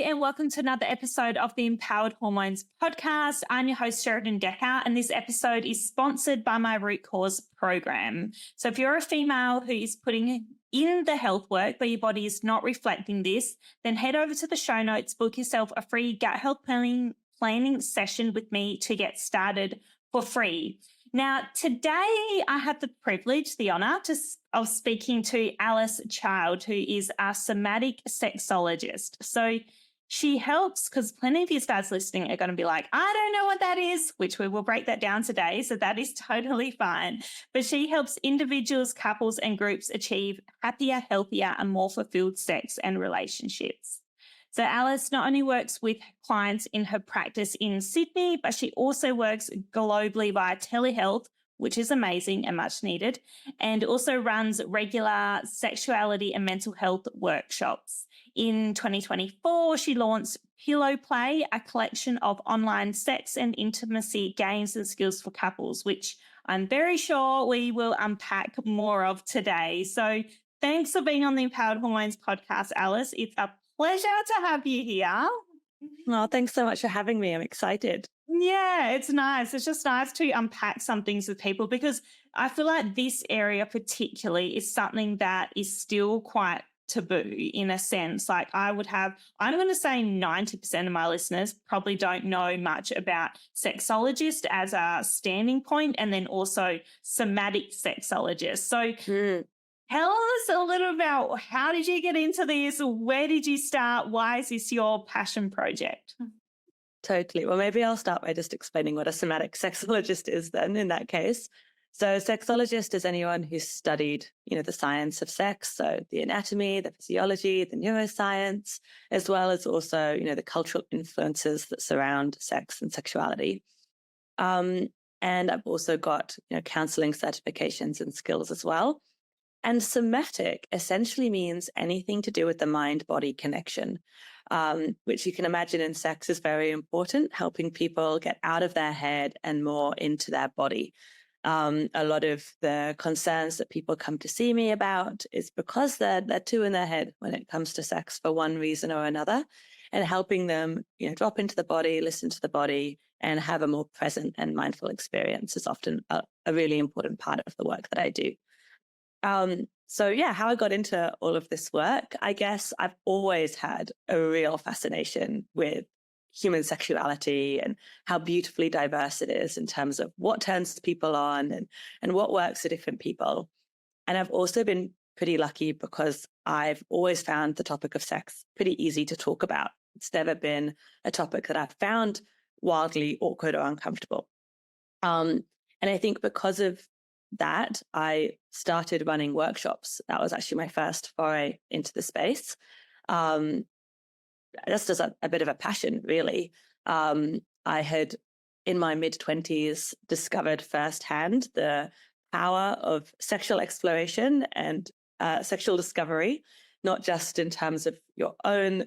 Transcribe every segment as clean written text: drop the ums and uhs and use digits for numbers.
and welcome to another episode of the Empowered Hormones podcast. I'm your host, Sheridan Decker, and this episode is sponsored by my Root Cause program. So if you're a female who is putting in the health work, but your body is not reflecting this, then head over to the show notes, book yourself a free gut health planning session with me to get started for free. Now, today I have the privilege, the honour of speaking to Alice Child, who is a somatic sexologist. So she helps, because plenty of you guys listening are going to be like, I don't know what that is, which we will break that down today. So that is totally fine. But she helps individuals, couples and groups achieve happier, healthier and more fulfilled sex and relationships. So Alice not only works with clients in her practice in Sydney, but she also works globally via telehealth, which is amazing and much needed, and also runs regular sexuality and mental health workshops. In 2024, she launched Pillow Play, a collection of online sex and intimacy games and skills for couples, which I'm very sure we will unpack more of today. So thanks for being on the Empowered Hormones podcast, Alice. It's a pleasure to have you here. Oh, thanks so much for having me. I'm excited. Yeah, it's nice. It's just nice to unpack some things with people, because I feel like this area particularly is something that is still quite taboo in a sense. Like I'm going to say 90% of my listeners probably don't know much about sexologist as a standing point, and then also somatic sexologist. So tell us a little about, how did you get into this? Where did you start? Why is this your passion project? Totally. Well, maybe I'll start by just explaining what a somatic sexologist is then in that case. So a sexologist is anyone who's studied, the science of sex, so the anatomy, the physiology, the neuroscience, as well as also, the cultural influences that surround sex and sexuality. And I've also got, counseling certifications and skills as well. And somatic essentially means anything to do with the mind-body connection, which you can imagine in sex is very important, helping people get out of their head and more into their body. A lot of the concerns that people come to see me about is because they're too in their head when it comes to sex for one reason or another, and helping them, drop into the body, listen to the body, and have a more present and mindful experience is often a really important part of the work that I do. How I got into all of this work, I guess I've always had a real fascination with human sexuality and how beautifully diverse it is in terms of what turns people on and what works for different people. And I've also been pretty lucky because I've always found the topic of sex pretty easy to talk about. It's never been a topic that I've found wildly awkward or uncomfortable. And I think because of that, I started running workshops. That was actually my first foray into the space. Just as a bit of a passion, really. I had, in my mid-20s, discovered firsthand the power of sexual exploration and sexual discovery, not just in terms of your own,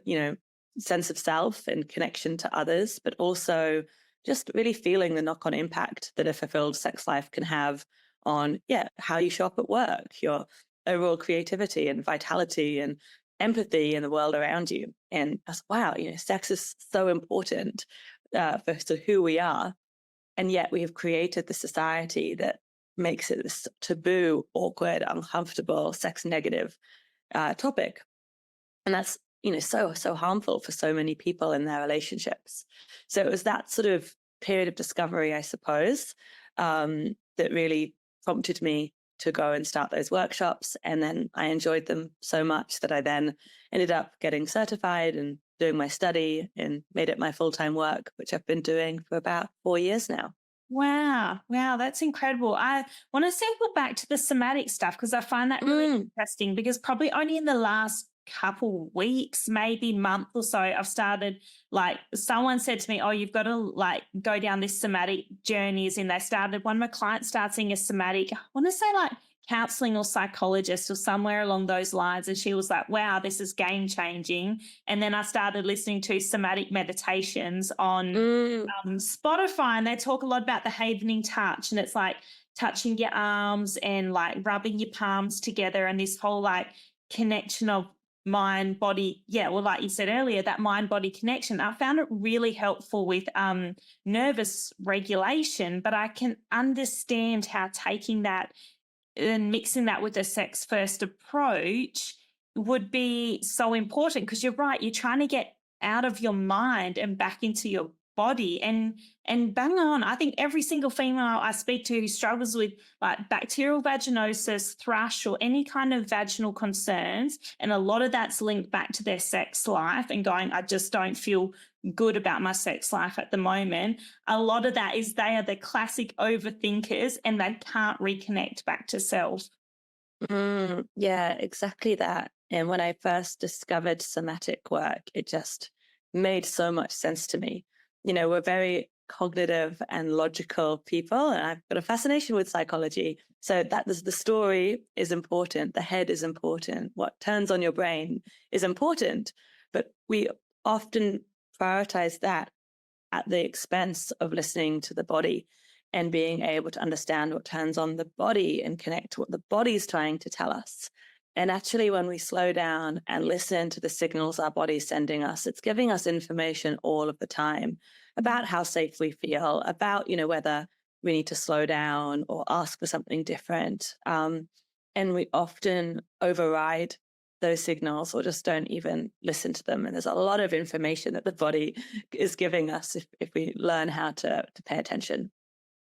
sense of self and connection to others, but also just really feeling the knock-on impact that a fulfilled sex life can have on, how you show up at work, your overall creativity and vitality and empathy in the world around you. And wow, sex is so important for who we are. And yet we have created the society that makes it this taboo, awkward, uncomfortable, sex negative topic. And that's, so harmful for so many people in their relationships. So it was that sort of period of discovery, I suppose, that really prompted me to go and start those workshops. And then I enjoyed them so much that I then ended up getting certified and doing my study and made it my full-time work, which I've been doing for about 4 years now. Wow, that's incredible. I want to circle back to the somatic stuff because I find that really interesting, because probably only in the last couple weeks, maybe month or so, I've started, like, someone said to me, oh, you've got to go down this somatic journey. As in, one of my clients started seeing a somatic, I want to say counseling or psychologist or somewhere along those lines. And she was like, wow, this is game changing. And then I started listening to somatic meditations on Spotify, and they talk a lot about the havening touch. And it's like touching your arms and rubbing your palms together, and this whole connection of mind body, like you said earlier, that mind body connection. I found it really helpful with nervous regulation, but I can understand how taking that and mixing that with a sex first approach would be so important, because you're right, you're trying to get out of your mind and back into your body. And bang on, I think every single female I speak to who struggles with like bacterial vaginosis, thrush, or any kind of vaginal concerns, and a lot of that's linked back to their sex life and going, I just don't feel good about my sex life at the moment. A lot of that is they are the classic overthinkers and they can't reconnect back to self. Yeah, exactly that. And when I first discovered somatic work, it just made so much sense to me. We're very cognitive and logical people, and I've got a fascination with psychology. So that the story is important, the head is important, what turns on your brain is important, but we often prioritize that at the expense of listening to the body and being able to understand what turns on the body and connect to what the body's trying to tell us. And actually, when we slow down and listen to the signals our body's sending us, it's giving us information all of the time about how safe we feel, about, whether we need to slow down or ask for something different. And we often override those signals or just don't even listen to them. And there's a lot of information that the body is giving us if we learn how to pay attention.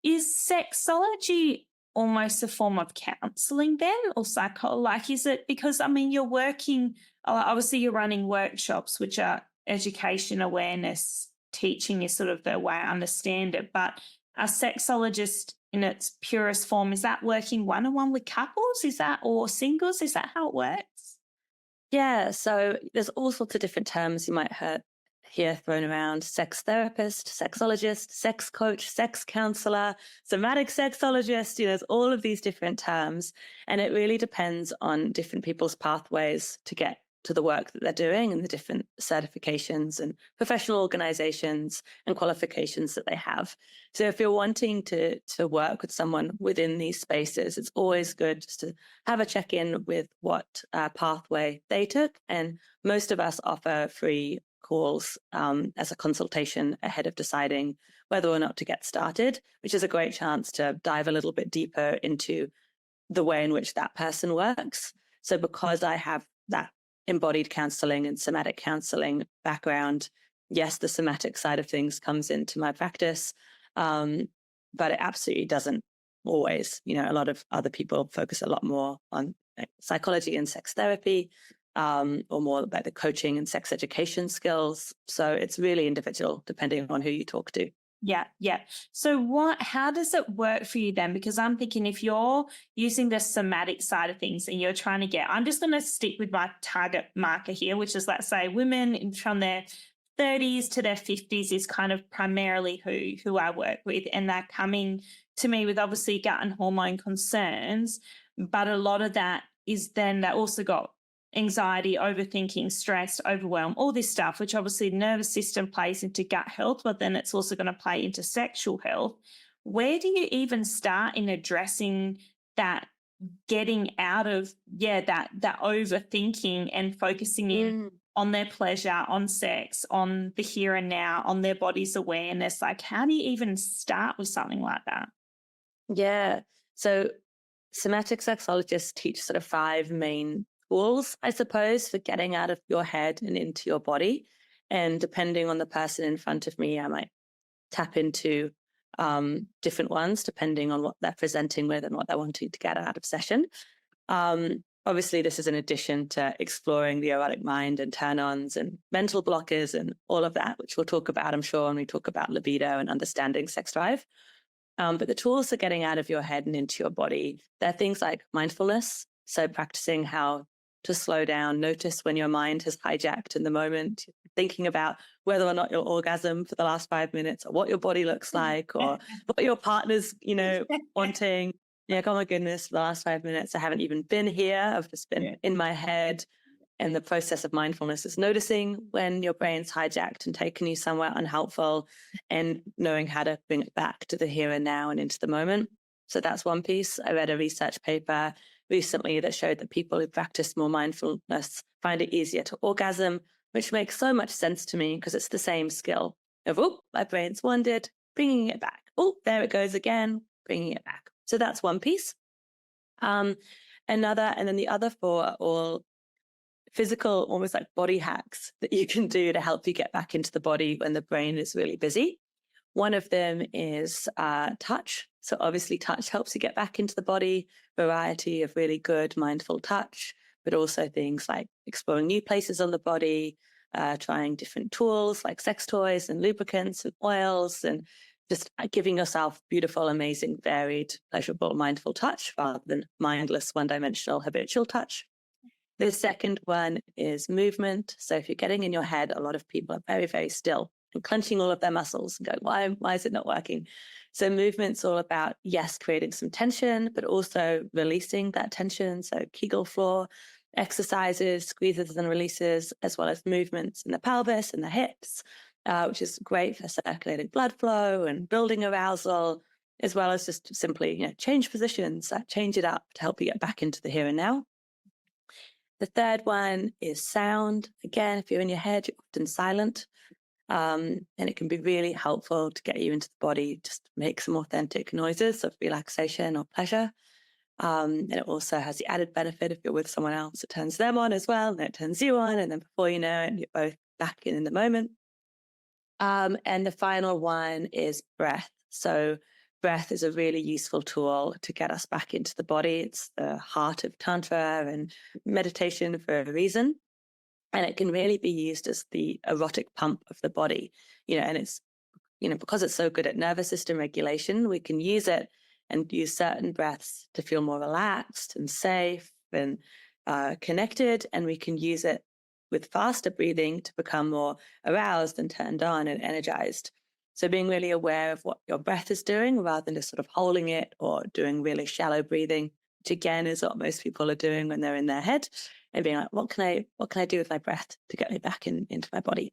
Is sexology almost a form of counseling then, or psycho? Like, is it because, I mean, you're working, obviously, you're running workshops, which are education, awareness, teaching is sort of the way I understand it. But a sexologist in its purest form, is that working one on one with couples? Is that, or singles? Is that how it works? Yeah, so there's all sorts of different terms you might hear thrown around: sex therapist, sexologist, sex coach, sex counselor, somatic sexologist. There's all of these different terms, and it really depends on different people's pathways to get to the work that they're doing and the different certifications and professional organizations and qualifications that they have. So if you're wanting to work with someone within these spaces, it's always good just to have a check-in with what pathway they took. And most of us offer free calls as a consultation ahead of deciding whether or not to get started, which is a great chance to dive a little bit deeper into the way in which that person works. So because I have that embodied counseling and somatic counseling background, yes, the somatic side of things comes into my practice, but it absolutely doesn't always. A lot of other people focus a lot more on psychology and sex therapy, or more about the coaching and sex education skills. So it's really individual depending on who you talk to. Yeah, yeah. So how does it work for you then? Because I'm thinking, if you're using the somatic side of things and you're trying to I'm just going to stick with my target marker here, which is, let's say, women from their 30s to their 50s is kind of primarily who I work with. And they're coming to me with obviously gut and hormone concerns. But a lot of that is then they also got anxiety, overthinking, stress, overwhelm, all this stuff, which obviously the nervous system plays into gut health, but then it's also going to play into sexual health. Where do you even start in addressing that, getting out of, that overthinking and focusing in on their pleasure, on sex, on the here and now, on their body's awareness? Like, how do you even start with something like that? Yeah. So somatic sexologists teach sort of 5 main tools, I suppose, for getting out of your head and into your body. And depending on the person in front of me, I might tap into different ones depending on what they're presenting with and what they're wanting to get out of session. Obviously, this is in addition to exploring the erotic mind and turn-ons and mental blockers and all of that, which we'll talk about, I'm sure, when we talk about libido and understanding sex drive. But the tools for getting out of your head and into your body, they're things like mindfulness. So practicing how to slow down, notice when your mind has hijacked in the moment, thinking about whether or not you'll orgasm for the last 5 minutes, or what your body looks like, or what your partner's, wanting. Yeah, oh my goodness, for the last 5 minutes, I haven't even been here. I've just been in my head. And the process of mindfulness is noticing when your brain's hijacked and taken you somewhere unhelpful, and knowing how to bring it back to the here and now and into the moment. So that's one piece. I read a research paper recently that showed that people who practice more mindfulness find it easier to orgasm, which makes so much sense to me because it's the same skill of, oh, my brain's wandered, bringing it back. Oh, there it goes again, bringing it back. So that's one piece. And then the other four are all physical, almost like body hacks that you can do to help you get back into the body when the brain is really busy. One of them is touch. So obviously touch helps you get back into the body, variety of really good mindful touch, but also things like exploring new places on the body, trying different tools like sex toys and lubricants and oils, and just giving yourself beautiful, amazing, varied, pleasurable, mindful touch rather than mindless, one-dimensional, habitual touch. The second one is movement. So if you're getting in your head, a lot of people are very, very still and clenching all of their muscles and going, why is it not working? So movement's all about, yes, creating some tension, but also releasing that tension. So Kegel floor exercises, squeezes and releases, as well as movements in the pelvis and the hips, which is great for circulating blood flow and building arousal, as well as just simply, change positions, change it up to help you get back into the here and now. The third one is sound. Again, if you're in your head, you're often silent. And it can be really helpful to get you into the body, just make some authentic noises of relaxation or pleasure. And it also has the added benefit if you're with someone else, it turns them on as well, and it turns you on. And then before you know it, you're both back in the moment. And the final one is breath. So breath is a really useful tool to get us back into the body. It's the heart of Tantra and meditation for a reason. And it can really be used as the erotic pump of the body, and it's, because it's so good at nervous system regulation, we can use it and use certain breaths to feel more relaxed and safe and connected. And we can use it with faster breathing to become more aroused and turned on and energized. So being really aware of what your breath is doing rather than just sort of holding it or doing really shallow breathing, which again is what most people are doing when they're in their head, and being like, what can I do with my breath to get me back into my body?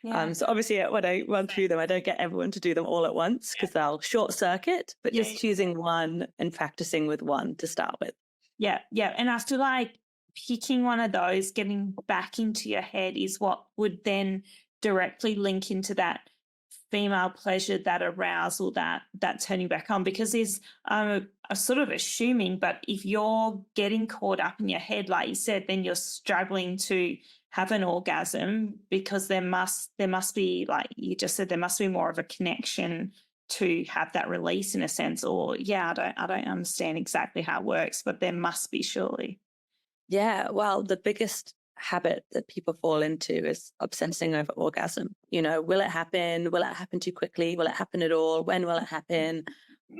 Yeah. So obviously when I run through them, I don't get everyone to do them all at once because they'll short circuit, but just choosing one and practicing with one to start with. Yeah. And I feel like picking one of those, getting back into your head is what would then directly link into that female pleasure, that arousal, that turning back on, because there's a sort of assuming, but if you're getting caught up in your head, like you said, then you're struggling to have an orgasm because there must be, like you just said, there must be more of a connection to have that release in a sense. Or I don't understand exactly how it works, but there must be, surely. Yeah, well, the biggest habit that people fall into is obsessing over orgasm. Will it happen? Will it happen too quickly? Will it happen at all? When will it happen?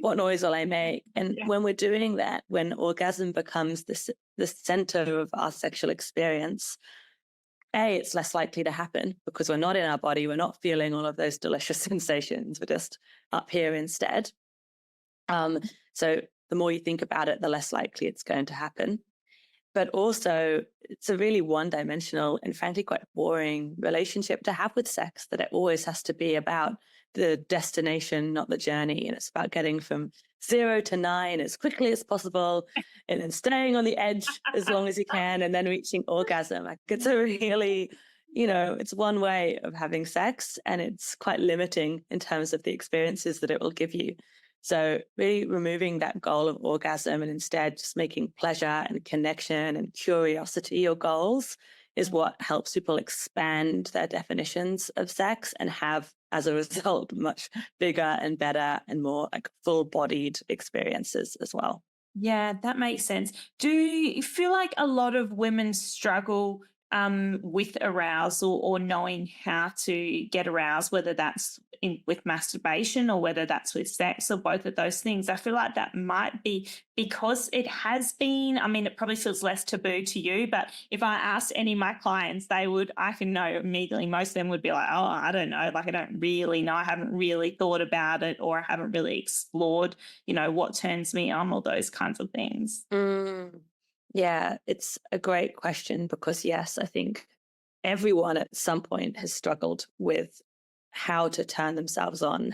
What noise will I make? And when we're doing that, when orgasm becomes the center of our sexual experience, it's less likely to happen because we're not in our body. We're not feeling all of those delicious sensations. We're just up here instead. So the more you think about it, the less likely it's going to happen. But also, it's a really one-dimensional and frankly quite boring relationship to have with sex, that it always has to be about the destination, not the journey. And it's about getting from 0 to 9 as quickly as possible and then staying on the edge as long as you can and then reaching orgasm. Like, it's a really, it's one way of having sex, and it's quite limiting in terms of the experiences that it will give you. So really removing that goal of orgasm and instead just making pleasure and connection and curiosity your goals is what helps people expand their definitions of sex and have, as a result, much bigger and better and more like full-bodied experiences as well. Yeah, that makes sense. Do you feel like a lot of women struggle with arousal or knowing how to get aroused, whether that's with masturbation or whether that's with sex or both of those things? I feel like that might be because it has been, it probably feels less taboo to you, but if I asked any of my clients, I can know immediately, most of them would be like, oh, I don't know, like I don't really know, I haven't really thought about it, or I haven't really explored, what turns me on, or those kinds of things. Yeah, it's a great question because, yes, I think everyone at some point has struggled with how to turn themselves on,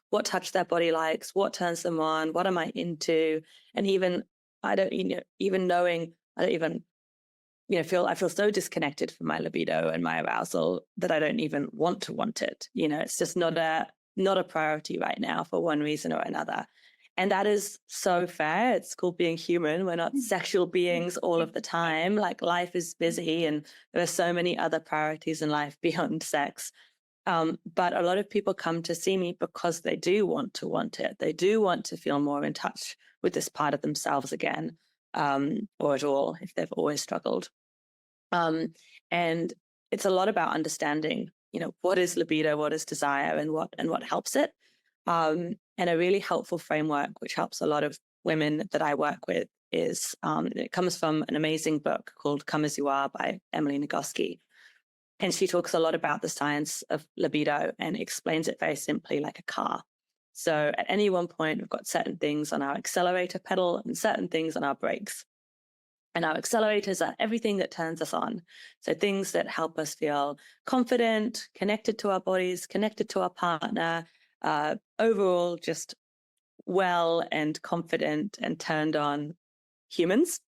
what touch their body likes, what turns them on, what am I into, and even I don't even knowing, I don't even I feel so disconnected from my libido and my arousal that I don't even want it. It's just not a priority right now for one reason or another. And that is so fair. It's called being human. We're not sexual beings all of the time. Like, life is busy and there are so many other priorities in life beyond sex. But a lot of people come to see me because they do want it. They do want to feel more in touch with this part of themselves again, or at all, if they've always struggled. And it's a lot about understanding, what is libido, what is desire, and what helps it. And a really helpful framework, which helps a lot of women that I work with, is it comes from an amazing book called Come As You Are by Emily Nagoski. And she talks a lot about the science of libido and explains it very simply like a car. So at any one point, we've got certain things on our accelerator pedal and certain things on our brakes. And our accelerators are everything that turns us on. So things that help us feel confident, connected to our bodies, connected to our partner, overall just well and confident and turned on humans.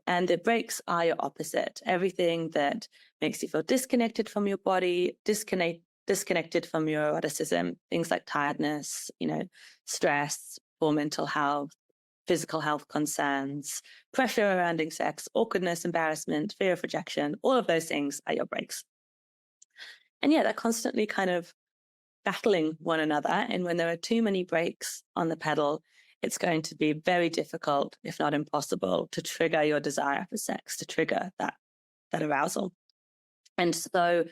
And the brakes are your opposite. Everything that makes you feel disconnected from your body, disconnected from your eroticism, things like tiredness, stress, poor mental health, physical health concerns, pressure around sex, awkwardness, embarrassment, fear of rejection, all of those things are your brakes. And yeah, they're constantly kind of battling one another. And when there are too many brakes on the pedal, it's going to be very difficult, if not impossible, to trigger your desire for sex, to trigger that arousal. And so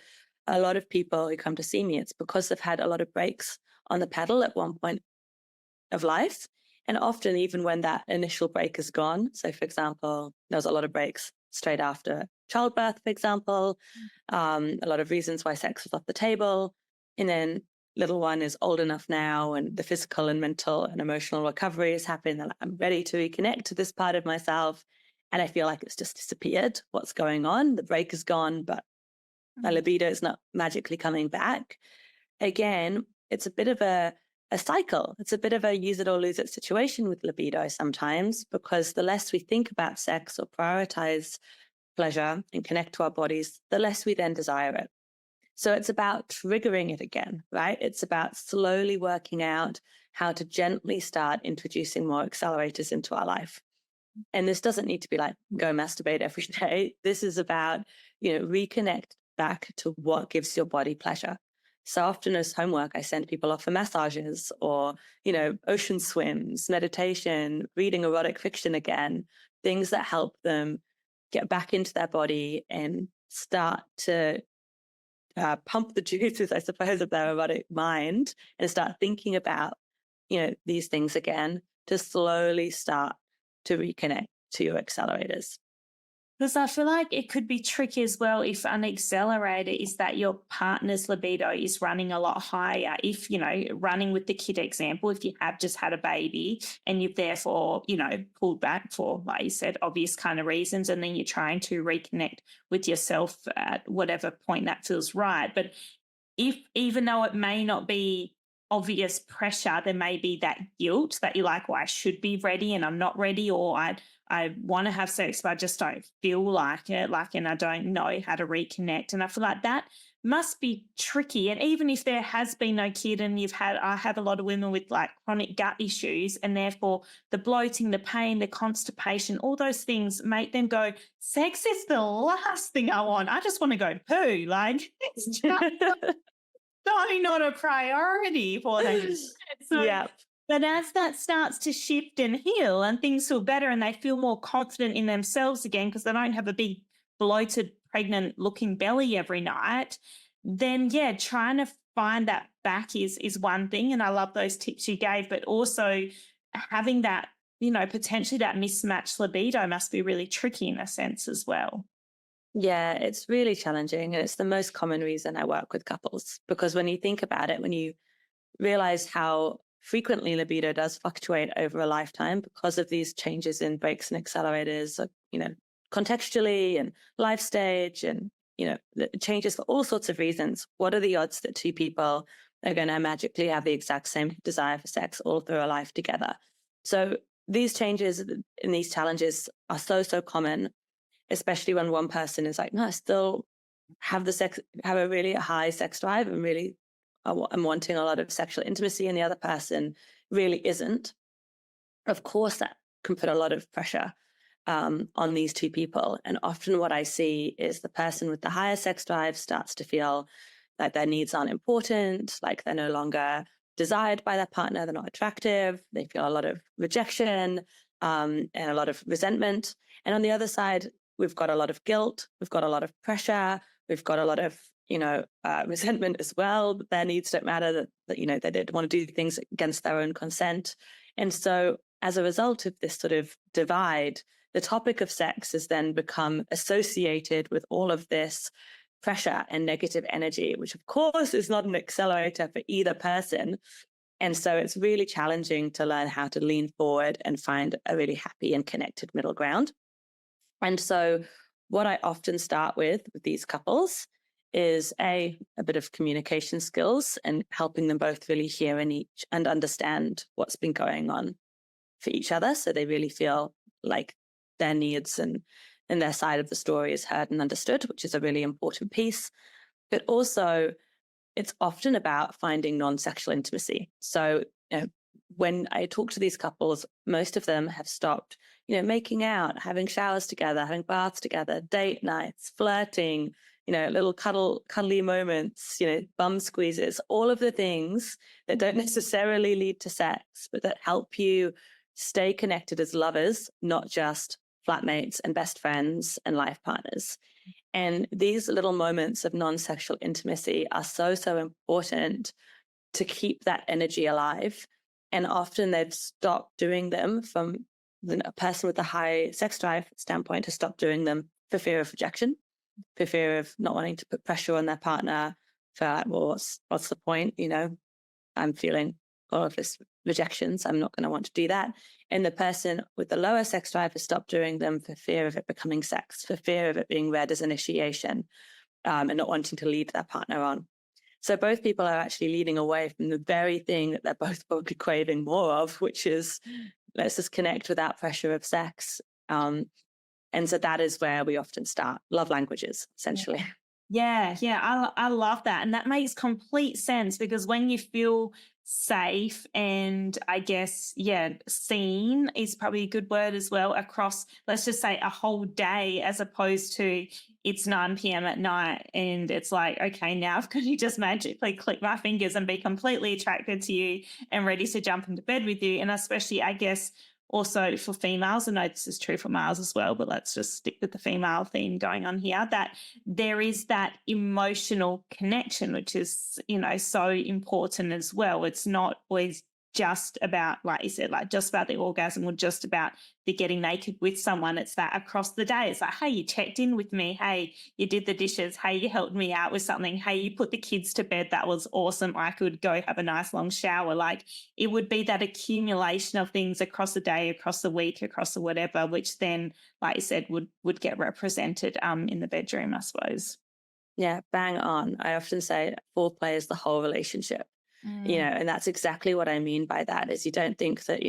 a lot of people who come to see me, it's because they've had a lot of brakes on the pedal at one point of life. And often even when that initial break is gone, so for example, there's a lot of breaks straight after childbirth, for example, a lot of reasons why sex was off the table. And then little one is old enough now and the physical and mental and emotional recovery is happening. Like, I'm ready to reconnect to this part of myself. And I feel like it's just disappeared. What's going on? The break is gone, but my libido is not magically coming back. Again, it's a bit of a cycle. It's a bit of a use it or lose it situation with libido sometimes, because the less we think about sex or prioritize pleasure and connect to our bodies, the less we then desire it. So it's about triggering it again, right? It's about slowly working out how to gently start introducing more accelerators into our life. And this doesn't need to be like, go masturbate every day. This is about, reconnect back to what gives your body pleasure. So often as homework, I send people off for massages or, ocean swims, meditation, reading erotic fiction again, things that help them get back into their body and start to pump the juices, I suppose, of their erotic mind and start thinking about, these things again, to slowly start to reconnect to your accelerators. Because I feel like it could be tricky as well if an accelerator is that your partner's libido is running a lot higher. If, running with the kid example, if you have just had a baby and you've therefore, pulled back for, like you said, obvious kind of reasons, and then you're trying to reconnect with yourself at whatever point that feels right. But even though it may not be obvious pressure, there may be that guilt that you're like, well, I should be ready and I'm not ready, or I want to have sex, but I just don't feel like it, and I don't know how to reconnect. And I feel like that must be tricky. And even if there has been no kid and I have a lot of women with like chronic gut issues, and therefore the bloating, the pain, the constipation, all those things make them go, sex is the last thing I want. I just want to go poo. Like, it's just not a priority for them. So, yeah. But as that starts to shift and heal and things feel better and they feel more confident in themselves again because they don't have a big bloated, pregnant looking belly every night, then trying to find that back is one thing. And I love those tips you gave, but also having that, potentially that mismatched libido must be really tricky in a sense as well. Yeah, it's really challenging. And it's the most common reason I work with couples, because when you think about it, when you realize how frequently libido does fluctuate over a lifetime because of these changes in brakes and accelerators, contextually and life stage, and, it changes for all sorts of reasons. What are the odds that two people are going to magically have the exact same desire for sex all through a life together? So these changes and these challenges are so common, especially when one person is like, no, I still have a really high sex drive and really I'm wanting a lot of sexual intimacy, and the other person really isn't. Of course, that can put a lot of pressure on these two people. And often what I see is the person with the higher sex drive starts to feel like their needs aren't important, like they're no longer desired by their partner, they're not attractive, they feel a lot of rejection and a lot of resentment. And on the other side, we've got a lot of guilt, we've got a lot of pressure, we've got a lot of resentment as well. That their needs don't matter, that they don't want to do things against their own consent. And so as a result of this sort of divide, the topic of sex has then become associated with all of this pressure and negative energy, which of course is not an accelerator for either person. And so it's really challenging to learn how to lean forward and find a really happy and connected middle ground. And so what I often start with these couples is a bit of communication skills and helping them both really hear and understand what's been going on for each other, so they really feel like their needs and their side of the story is heard and understood, which is a really important piece. But also, it's often about finding non-sexual intimacy. So when I talk to these couples, most of them have stopped, making out, having showers together, having baths together, date nights, flirting, little cuddly moments, bum squeezes, all of the things that don't necessarily lead to sex, but that help you stay connected as lovers, not just flatmates and best friends and life partners. And these little moments of non-sexual intimacy are so important to keep that energy alive. And often they've stopped doing them, from a person with a high sex drive standpoint, to stop doing them for fear of rejection, for fear of not wanting to put pressure on their partner, for like, well, what's the point? I'm feeling all of this rejections, I'm not going to want to do that. And the person with the lower sex drive has stopped doing them for fear of it becoming sex, for fear of it being read as initiation, and not wanting to lead their partner on. So both people are actually leading away from the very thing that they're both probably craving more of, which is, let's just connect without pressure of sex. And so that is where we often start. Love languages, essentially. Yeah, I love that. And that makes complete sense, because when you feel safe and I guess, seen is probably a good word as well, across, let's just say, a whole day, as opposed to it's 9 p.m. at night and it's like, okay, now I've got to just magically click my fingers and be completely attracted to you and ready to jump into bed with you. And especially, I guess, also for females, I know this is true for males as well, but let's just stick with the female theme going on here, that there is that emotional connection, which is, so important as well. It's not always just about, like you said, like just about the orgasm or just about the getting naked with someone. It's that across the day. It's like, hey, you checked in with me. Hey, you did the dishes. Hey, you helped me out with something. Hey, you put the kids to bed. That was awesome. I could go have a nice long shower. Like, it would be that accumulation of things across the day, across the week, across the whatever, which then, like you said, would get represented in the bedroom, I suppose. Yeah, bang on. I often say foreplay is the whole relationship. And that's exactly what I mean by that, is you don't think that,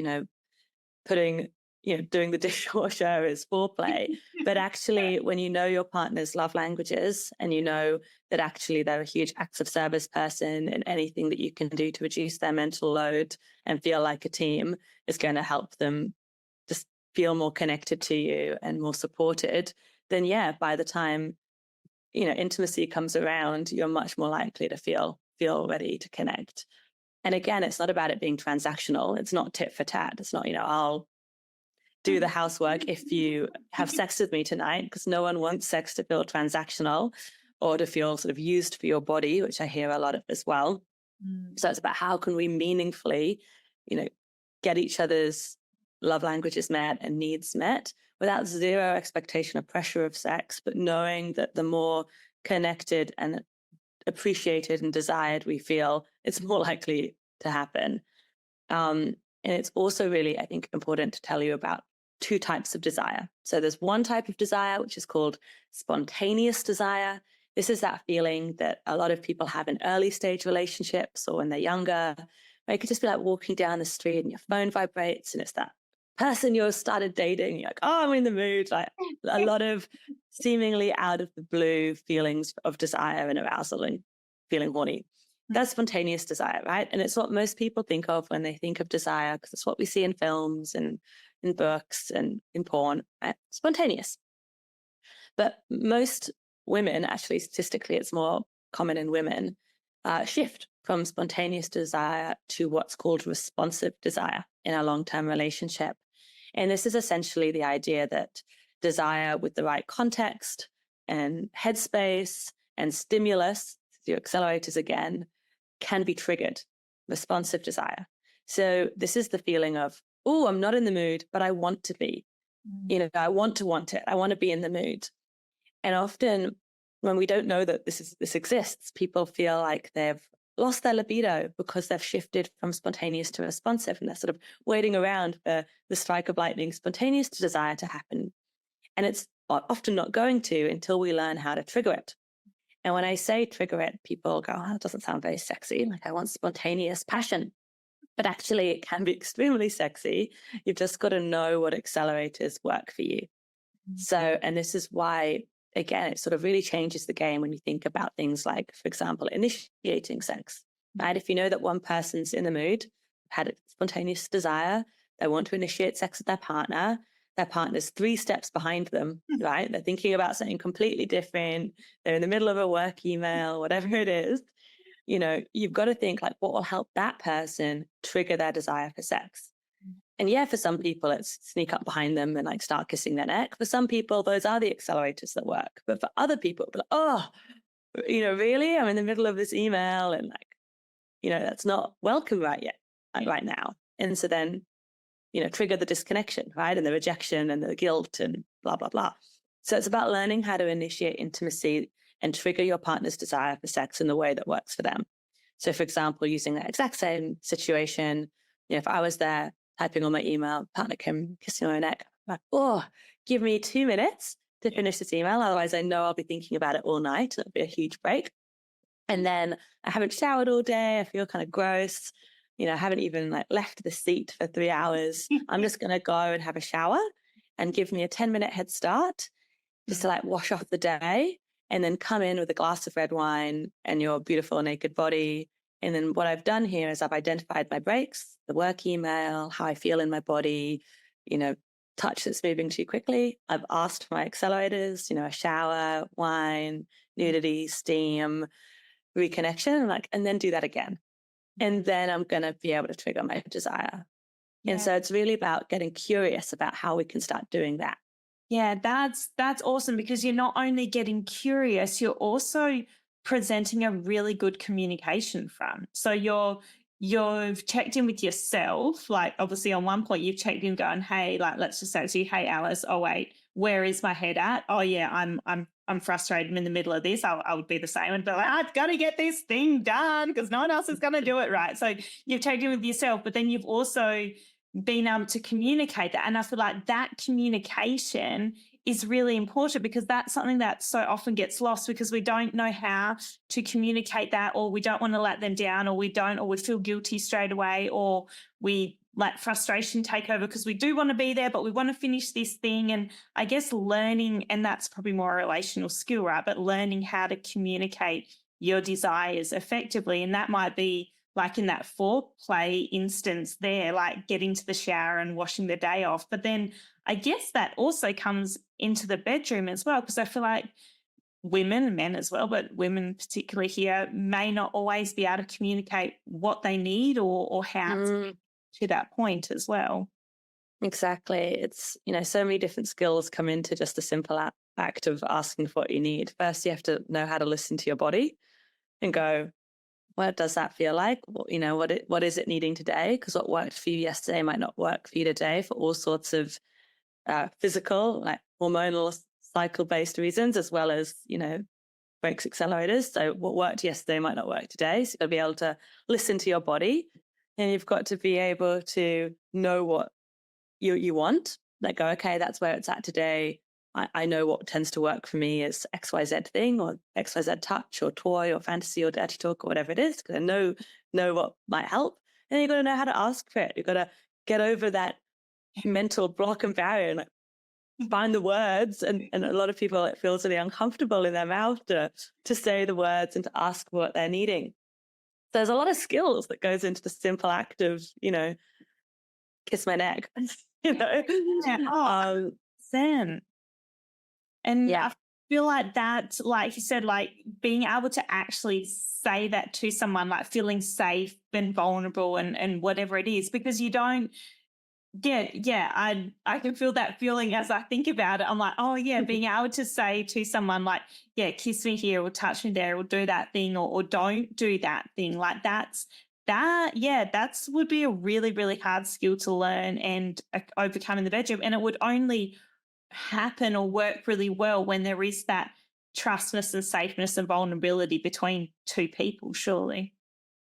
doing the dishwasher is foreplay, but actually when you know your partner's love languages and you know that actually they're a huge acts of service person, and anything that you can do to reduce their mental load and feel like a team is going to help them just feel more connected to you and more supported, then by the time, intimacy comes around, you're much more likely to feel ready to connect. And again, it's not about it being transactional. It's not tit for tat. It's not, I'll do the housework if you have sex with me tonight, because no one wants sex to feel transactional or to feel sort of used for your body, which I hear a lot of as well. So it's about how can we meaningfully, get each other's love languages met and needs met without zero expectation or pressure of sex, but knowing that the more connected and appreciated and desired we feel, it's more likely to happen. And it's also really, I think, important to tell you about two types of desire. So there's one type of desire, which is called spontaneous desire. This is that feeling that a lot of people have in early stage relationships or when they're younger, where it could just be like walking down the street and your phone vibrates and it's that person you started dating, you're like, oh, I'm in the mood. Like a lot of seemingly out of the blue feelings of desire and arousal and feeling horny. That's spontaneous desire, right? And it's what most people think of when they think of desire, because it's what we see in films and in books and in porn, right? Spontaneous. But most women, actually, statistically, it's more common in women, shift from spontaneous desire to what's called responsive desire in a long-term relationship. And this is essentially the idea that desire with the right context and headspace and stimulus, your accelerators again, can be triggered, responsive desire. So this is the feeling of, oh, I'm not in the mood, but I want to be. I want it. I want to be in the mood. And often when we don't know that this exists, people feel like they've lost their libido because they've shifted from spontaneous to responsive, and they're sort of waiting around for the strike of lightning, spontaneous desire to happen. And it's often not going to until we learn how to trigger it. And when I say trigger it, people go, oh, that doesn't sound very sexy. Like, I want spontaneous passion. But actually, it can be extremely sexy. You've just got to know what accelerators work for you. So, and this is why, again, it sort of really changes the game when you think about things like, for example, initiating sex, right? If you know that one person's in the mood, had a spontaneous desire, they want to initiate sex with their partner's 3 steps behind them, right? They're thinking about something completely different. They're in the middle of a work email, whatever it is. You've got to think like, what will help that person trigger their desire for sex? And yeah, for some people, it's sneak up behind them and like start kissing their neck. For some people, those are the accelerators that work. But for other people, like, oh, really? I'm in the middle of this email and like, that's not welcome right yet, right now. And so then, trigger the disconnection, right? And the rejection and the guilt and blah, blah, blah. So it's about learning how to initiate intimacy and trigger your partner's desire for sex in the way that works for them. So for example, using that exact same situation, if I was there typing on my email, partner came kissing my neck, I'm like, oh, give me 2 minutes to finish this email. Otherwise I know I'll be thinking about it all night. It'll be a huge break. And then I haven't showered all day. I feel kind of gross. I haven't even like left the seat for 3 hours. I'm just going to go and have a shower and give me a 10-minute head start just to like wash off the day, and then come in with a glass of red wine and your beautiful naked body. And then what I've done here is I've identified my breaks, the work email, how I feel in my body, touch that's moving too quickly. I've asked for my accelerators, a shower, wine, nudity, steam, reconnection, and then do that again. And then I'm going to be able to trigger my desire. Yeah. And so it's really about getting curious about how we can start doing that. Yeah, that's awesome, because you're not only getting curious, you're also presenting a really good communication front. So you've checked in with yourself. Like, obviously on one point you've checked in going, hey, like, let's just say to you, hey Alice, oh wait, where is my head at? Oh yeah, I'm frustrated. I'm in the middle of this. I would be the same and be like, I've got to get this thing done because no one else is going to do it, right? So you've checked in with yourself, but then you've also being able to communicate that. And I feel like that communication is really important, because that's something that so often gets lost because we don't know how to communicate that, or we don't want to let them down, or we feel guilty straight away, or we let frustration take over because we do want to be there, but we want to finish this thing. And I guess learning, and that's probably more a relational skill, right? But learning how to communicate your desires effectively. And that might be like in that foreplay instance there, like getting to the shower and washing the day off. But then I guess that also comes into the bedroom as well, because I feel like women and men as well, but women particularly here, may not always be able to communicate what they need or how to that point as well. Exactly. It's, so many different skills come into just a simple act of asking for what you need. First, you have to know how to listen to your body and go, what does that feel like? What is it needing today? Because what worked for you yesterday might not work for you today for all sorts of physical, like hormonal, cycle-based reasons, as well as, breaks accelerators. So what worked yesterday might not work today. So you've got to be able to listen to your body, and you've got to be able to know what you want. Like, go, okay, that's where it's at today. I know what tends to work for me is XYZ thing, or XYZ touch, or toy, or fantasy, or dirty talk, or whatever it is, because I know what might help. And you've got to know how to ask for it. You've got to get over that mental block and barrier and like find the words. And a lot of people, it feels really uncomfortable in their mouth to say the words and to ask what they're needing. So there's a lot of skills that goes into the simple act of, kiss my neck, Yeah. Oh, Zen. And Yeah. I feel like that, like you said, like being able to actually say that to someone, like feeling safe and vulnerable and whatever it is, because you don't. Yeah, I can feel that feeling as I think about it. I'm like, oh yeah, being able to say to someone like, yeah, kiss me here or touch me there or do that thing or don't do that thing. Like that's would be a really, really hard skill to learn and overcome in the bedroom. And it would only happen or work really well when there is that trustness and safeness and vulnerability between two people, surely.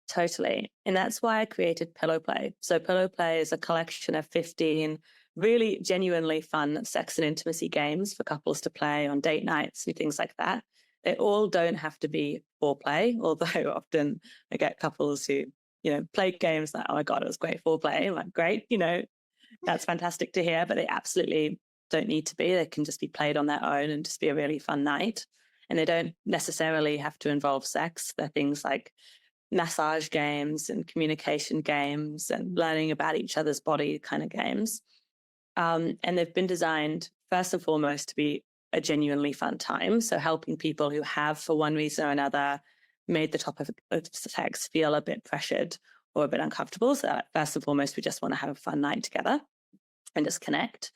Totally. And that's why I created Pillow Play. So Pillow Play is a collection of 15 really genuinely fun sex and intimacy games for couples to play on date nights and things like that. They all don't have to be foreplay, although often I get couples who, play games like, oh my God, it was great foreplay. I'm like, great, that's fantastic to hear, but they absolutely don't need to be. They can just be played on their own and just be a really fun night. And they don't necessarily have to involve sex. They're things like massage games and communication games and learning about each other's body kind of games. And they've been designed first and foremost to be a genuinely fun time. So helping people who have, for one reason or another, made the topic of sex feel a bit pressured or a bit uncomfortable. So first and foremost, we just want to have a fun night together and just connect.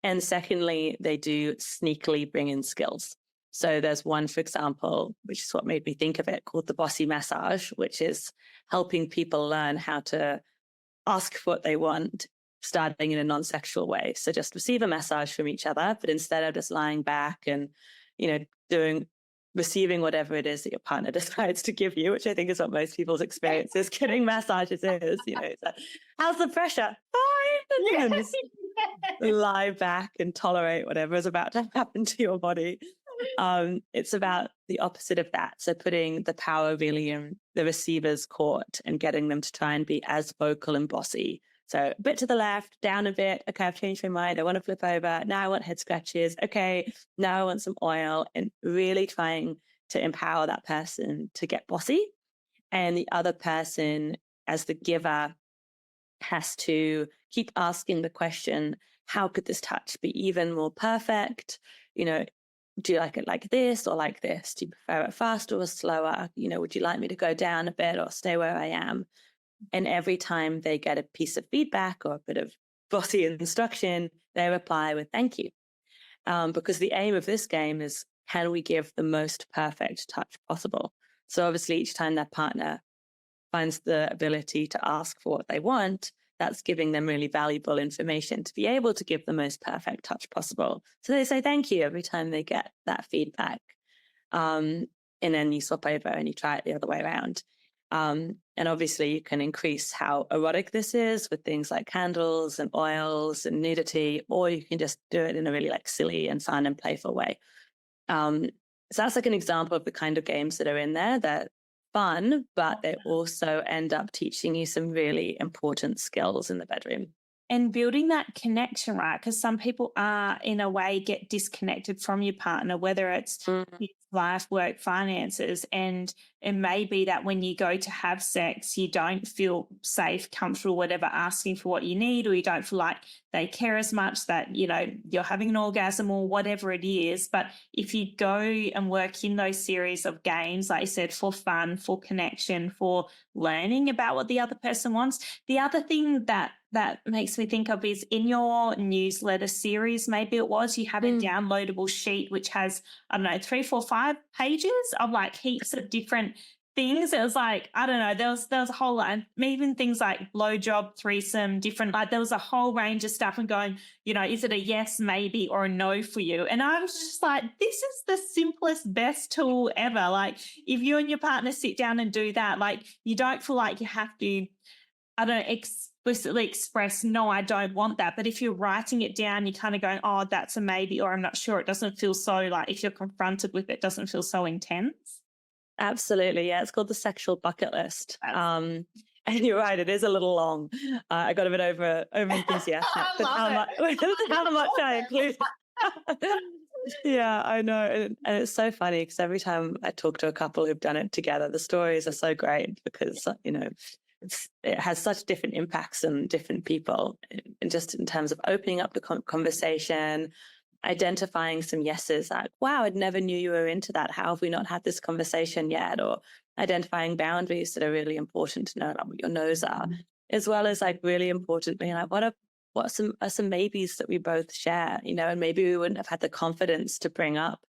And secondly, they do sneakily bring in skills. So there's one, for example, which is what made me think of it, called the Bossy Massage, which is helping people learn how to ask for what they want, starting in a non-sexual way. So just receive a massage from each other, but instead of just lying back and, receiving whatever it is that your partner decides to give you, which I think is what most people's experience is getting massages is, it's like, how's the pressure? Fine. And just lie back and tolerate whatever is about to happen to your body. It's about the opposite of that. So putting the power really in the receiver's court and getting them to try and be as vocal and bossy. So a bit to the left, down a bit. Okay, I've changed my mind. I want to flip over. Now I want head scratches. Okay, now I want some oil, and really trying to empower that person to get bossy. And the other person, as the giver, has to keep asking the question, how could this touch be even more perfect? Do you like it like this or like this? Do you prefer it faster or slower? Would you like me to go down a bit or stay where I am? And every time they get a piece of feedback or a bit of bossy instruction, they reply with thank you. Because the aim of this game is, can we give the most perfect touch possible? So obviously each time their partner finds the ability to ask for what they want, that's giving them really valuable information to be able to give the most perfect touch possible. So they say thank you every time they get that feedback. And then you swap over and you try it the other way around. And obviously you can increase how erotic this is with things like candles and oils and nudity, or you can just do it in a really like silly and fun and playful way. So that's like an example of the kind of games that are in there that fun, but they also end up teaching you some really important skills in the bedroom. And building that connection, right? Because some people are, in a way, get disconnected from your partner, whether it's life, work, finances. And it may be that when you go to have sex, you don't feel safe, comfortable, whatever, asking for what you need, or you don't feel like they care as much that, you're having an orgasm or whatever it is. But if you go and work in those series of games, like I said, for fun, for connection, for learning about what the other person wants. The other thing that makes me think of is in your newsletter series, maybe it was, you have a downloadable sheet which has, I don't know, 3, 4, 5 pages of like heaps of different things. It was like, I don't know, there was a whole lot, even things like blowjob, threesome, different, like there was a whole range of stuff and going, is it a yes, maybe, or a no for you? And I was just like, this is the simplest, best tool ever. Like if you and your partner sit down and do that, like you don't feel like you have to, I don't know, explicitly express, no, I don't want that. But if you're writing it down, you're kind of going, oh, that's a maybe, or I'm not sure. It doesn't feel so like, if you're confronted with it, it doesn't feel so intense. Absolutely. Yeah. It's called the sexual bucket list. And And you're right, it is a little long. I got a bit over enthusiastic with how much I include. Yeah, I know. And it's so funny because every time I talk to a couple who've done it together, the stories are so great because, it has such different impacts on different people. And just in terms of opening up the conversation, identifying some yeses, like, wow, I never knew you were into that. How have we not had this conversation yet? Or identifying boundaries that are really important to know, like what your no's are, as well as like really importantly, like what are some maybes that we both share, and maybe we wouldn't have had the confidence to bring up,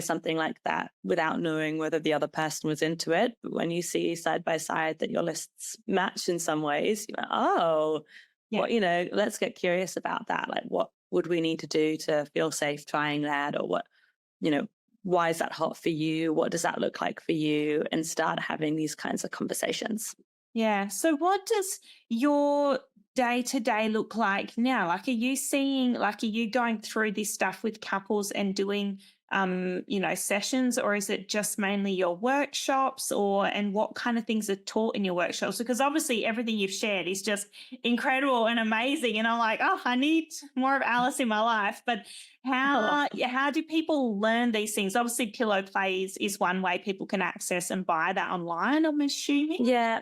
something like that without knowing whether the other person was into it. But when you see side by side that your lists match in some ways, you're like, oh, yeah. Let's get curious about that. Like, what would we need to do to feel safe trying that? Or what, why is that hot for you? What does that look like for you? And start having these kinds of conversations. Yeah. So what does your day-to-day look like now? Like, are you going through this stuff with couples and doing sessions, or is it just mainly your workshops, and what kind of things are taught in your workshops? Because obviously everything you've shared is just incredible and amazing. And I'm like, oh, I need more of Alice in my life. But how do people learn these things? Obviously, Pillow Play is one way people can access and buy that online, I'm assuming. Yeah.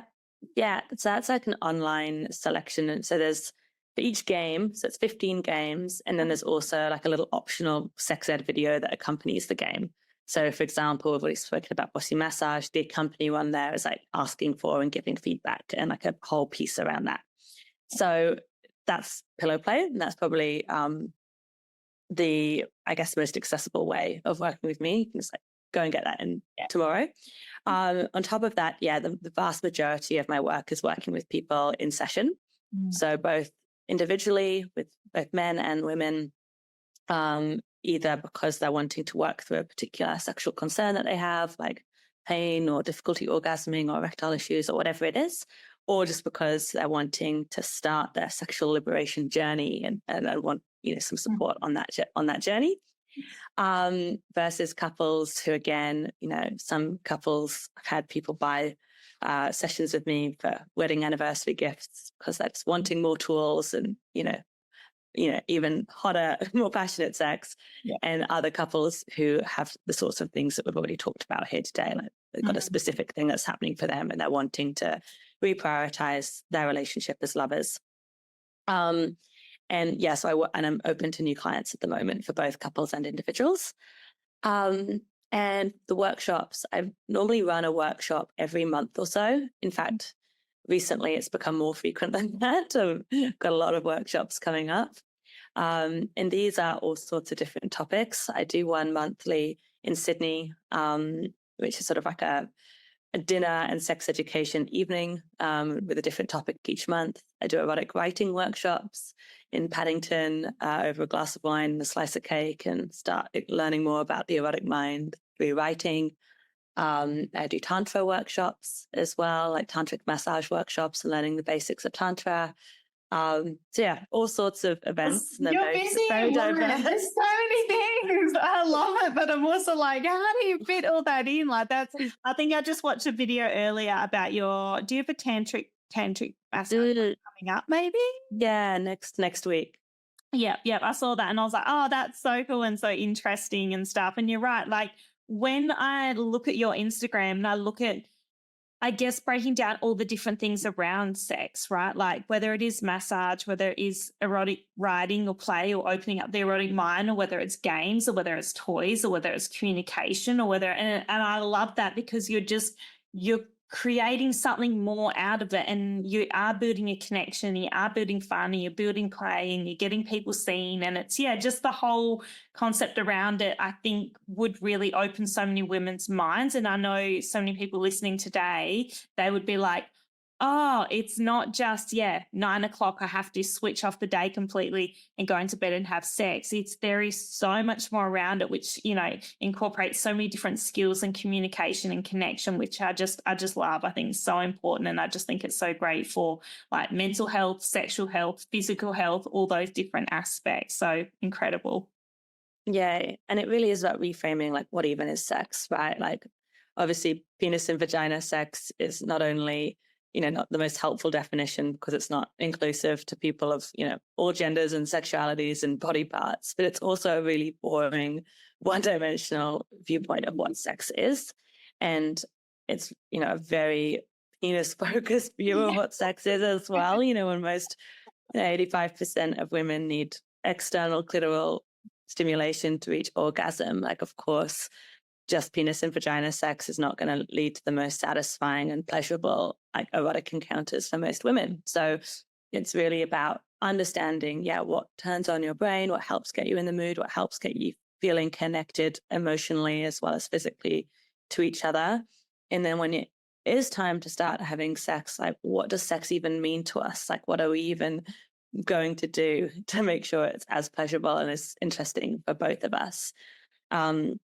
So that's like an online selection. And so there's for each game, so it's 15 games. And then there's also like a little optional sex ed video that accompanies the game. So for example, we've already spoken about body massage. The accompany one there is like asking for and giving feedback and like a whole piece around that. So that's Pillow Play. And that's probably the, I guess, most accessible way of working with me. You can just like go and get that in tomorrow. On top of that, the vast majority of my work is working with people in session. So both individually with both men and women, either because they're wanting to work through a particular sexual concern that they have, like pain or difficulty orgasming or erectile issues or whatever it is, or just because they're wanting to start their sexual liberation journey and want some support on that journey. Versus couples who, again, some couples had people buy sessions with me for wedding anniversary gifts because they're just wanting more tools and, even hotter, more passionate sex. Yeah. And other couples who have the sorts of things that we've already talked about here today. Like they've got a specific thing that's happening for them and they're wanting to reprioritize their relationship as lovers. So I'm open to new clients at the moment for both couples and individuals. And the workshops, I normally run a workshop every month or so. In fact, recently it's become more frequent than that. I've got a lot of workshops coming up. And these are all sorts of different topics. I do one monthly in Sydney, which is sort of like a dinner and sex education evening with a different topic each month. I do erotic writing workshops in Paddington over a glass of wine and a slice of cake and start learning more about the erotic mind through writing. I do Tantra workshops as well, like tantric massage workshops and learning the basics of Tantra. All sorts of events. You're busy. There's so many things. I love it, but I'm also like, how do you fit all that in? Like I think I just watched a video earlier about do you have a tantric massage coming up maybe? Yeah, next week. Yeah. I saw that and I was like, oh, that's so cool and so interesting and stuff. And you're right. Like when I look at your Instagram and I look at, I guess, breaking down all the different things around sex, right? Like whether it is massage, whether it is erotic writing or play or opening up the erotic mind, or whether it's games or whether it's toys or whether it's communication or and I love that because you're creating something more out of it and you are building a connection, you are building fun and you're building play and you're getting people seen. And it's, just the whole concept around it, I think would really open so many women's minds. And I know so many people listening today, they would be like, oh, it's not just, 9 o'clock, I have to switch off the day completely and go into bed and have sex. There is so much more around it, which, incorporates so many different skills and communication and connection, which I just love. I think it's so important. And I just think it's so great for like mental health, sexual health, physical health, all those different aspects. So incredible. Yeah. And it really is about reframing like what even is sex, right? Like obviously penis and vagina sex is not only not the most helpful definition because it's not inclusive to people of, all genders and sexualities and body parts, but it's also a really boring, one-dimensional viewpoint of what sex is. And it's, a very penis-focused view of what sex is as well, when most 85% of women need external clitoral stimulation to reach orgasm. Like, of course, just penis and vagina sex is not going to lead to the most satisfying and pleasurable erotic encounters for most women. So it's really about understanding, what turns on your brain, what helps get you in the mood, what helps get you feeling connected emotionally as well as physically to each other. And then when it is time to start having sex, what does sex even mean to us? What are we even going to do to make sure it's as pleasurable and as interesting for both of us? And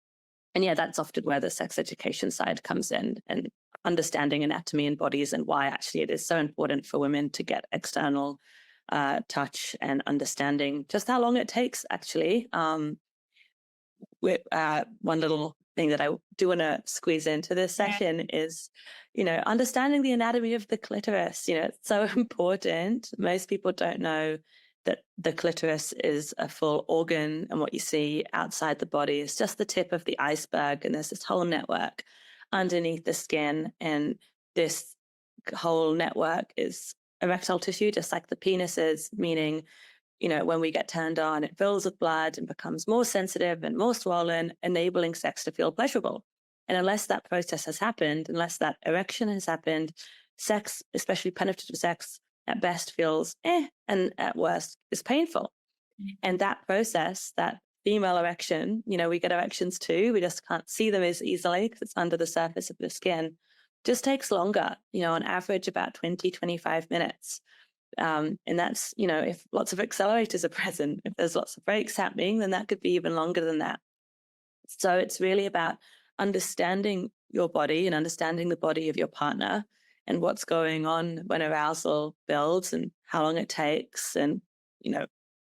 that's often where the sex education side comes in, and understanding anatomy and bodies and why actually it is so important for women to get external touch and understanding just how long it takes actually. One little thing that I do want to squeeze into this session is, understanding the anatomy of the clitoris. It's so important. Most people don't know that the clitoris is a full organ, and what you see outside the body is just the tip of the iceberg. And there's this whole network underneath the skin. And this whole network is erectile tissue, just like the penis is, meaning, when we get turned on, it fills with blood and becomes more sensitive and more swollen, enabling sex to feel pleasurable. And unless that process has happened, unless that erection has happened, sex, especially penetrative sex, at best feels and at worst is painful. And that process, that female erection, we get erections too, we just can't see them as easily because it's under the surface of the skin, just takes longer, on average about 20-25 minutes. And that's, if lots of accelerators are present, if there's lots of brakes happening, then that could be even longer than that. So it's really about understanding your body and understanding the body of your partner and what's going on when arousal builds and how long it takes, and,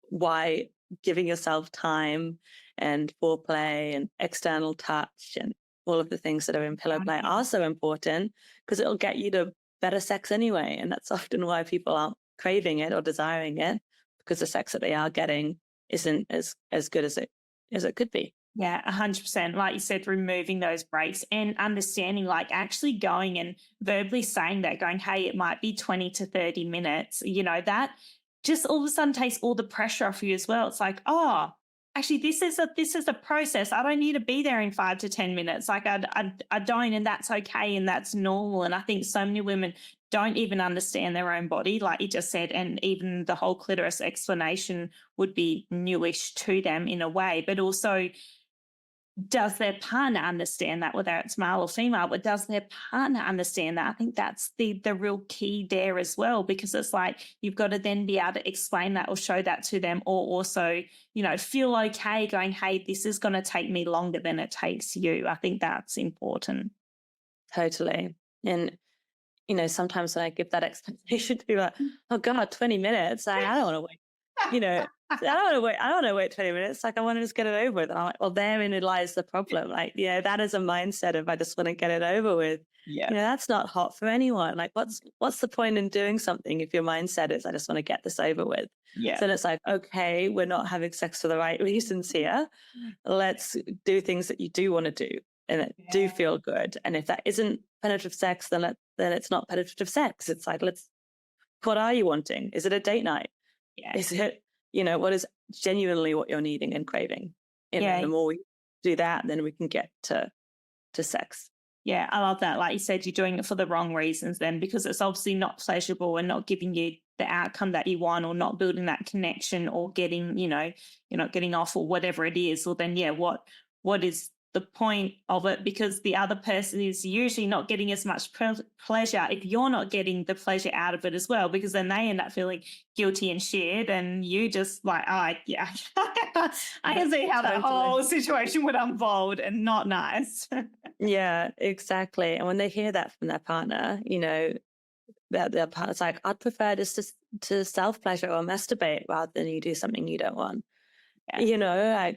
why giving yourself time and foreplay and external touch and all of the things that are in pillow play are so important, because it'll get you to better sex anyway. And that's often why people aren't craving it or desiring it, because the sex that they are getting isn't as good as it could be. Yeah, 100%. Like you said, removing those breaks and understanding, actually going and verbally saying that, going, hey, it might be 20 to 30 minutes, that just all of a sudden takes all the pressure off you as well. It's like, oh, actually, this is a process. I don't need to be there in 5 to 10 minutes. I don't, and that's okay, and that's normal. And I think so many women don't even understand their own body, like you just said, and even the whole clitoris explanation would be newish to them in a way. But also, does their partner understand that, whether it's male or female, but does their partner understand that? I think that's the real key there as well, because it's like you've got to then be able to explain that or show that to them, or also, feel okay going, hey, this is going to take me longer than it takes you. I think that's important. Totally. And, sometimes when I give that explanation to people, like, oh God, 20 minutes, I don't want to wait. I don't want to wait 20 minutes. I want to just get it over with. And I'm like, well, therein lies the problem. That is a mindset of, I just want to get it over with. Yeah. That's not hot for anyone. What's the point in doing something if your mindset is, I just want to get this over with? Yeah. So it's like, okay, we're not having sex for the right reasons here. Let's do things that you do want to do and that do feel good. And if that isn't penetrative sex, then it's not penetrative sex. It's like, what are you wanting? Is it a date night? Yeah. Is it, what is genuinely what you're needing and craving? And the more we do that, then we can get to sex. Yeah, I love that. Like you said, you're doing it for the wrong reasons then, because it's obviously not pleasurable and not giving you the outcome that you want, or not building that connection, or getting, you're not getting off, or whatever it is. Well, then, what is the point of it? Because the other person is usually not getting as much pleasure if you're not getting the pleasure out of it as well, because then they end up feeling guilty and shit, and you just like, oh, yeah, I can see how that whole situation would unfold, and not nice. Yeah, exactly. And when they hear that from their partner, that their partner's like, I'd prefer just to self-pleasure or masturbate rather than you do something you don't want. Yeah.